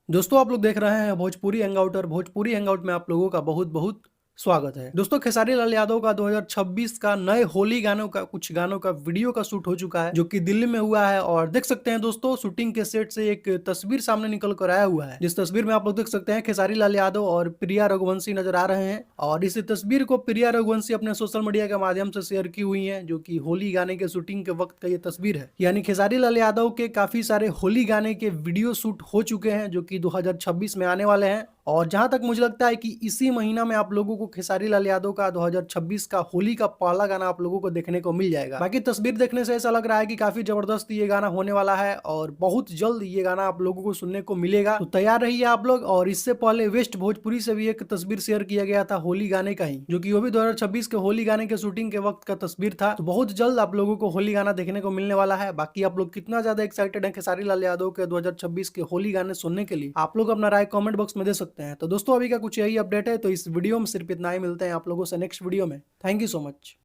दोस्तों आप लोग देख रहे हैं भोजपुरी हैंगआउट और भोजपुरी हैंगआउट में आप लोगों का बहुत बहुत स्वागत है। दोस्तों खेसारी लाल यादव का 2026 का नए होली गानों का कुछ गानों का वीडियो का शूट हो चुका है जो कि दिल्ली में हुआ है। और देख सकते हैं दोस्तों शूटिंग के सेट से एक तस्वीर सामने निकल कर आया हुआ है, जिस तस्वीर में आप लोग देख सकते हैं खेसारी लाल यादव और प्रिया रघुवंशी नजर आ रहे हैं। और इस तस्वीर को प्रिया रघुवंशी अपने सोशल मीडिया के माध्यम से शेयर की हुई है, जो कि होली गाने के शूटिंग के वक्त का ये तस्वीर है। यानी खेसारी लाल यादव के काफी सारे होली गाने के वीडियो शूट हो चुके हैं जो कि 2026 में आने वाले हैं। और जहां तक मुझे लगता है कि इसी महीना में आप लोगों को खेसारी लाल यादव का 2026 का होली का पहला गाना आप लोगों को देखने को मिल जाएगा। बाकी तस्वीर देखने से ऐसा लग रहा है कि काफी जबरदस्त ये गाना होने वाला है और बहुत जल्द ये गाना आप लोगों को सुनने को मिलेगा, तो तैयार रहिए आप लोग। और इससे पहले वेस्ट भोजपुरी से भी एक तस्वीर शेयर किया गया था होली गाने का ही, जो कि वो भी 2026 के होली गाने के शूटिंग के वक्त का तस्वीर था। तो बहुत जल्द आप लोगों को होली गाना देखने को मिलने वाला है। बाकी आप लोग कितना ज्यादा एक्साइटेड है खेसारी लाल यादव के 2026 के होली गाने सुनने के लिए, आप लोग अपना राय कमेंट बॉक्स में दे सकते हैं। तो दोस्तों अभी का कुछ यही अपडेट है, तो इस वीडियो में सिर्फ इतना ही। मिलते हैं आप लोगों से नेक्स्ट वीडियो में। Thank you so much.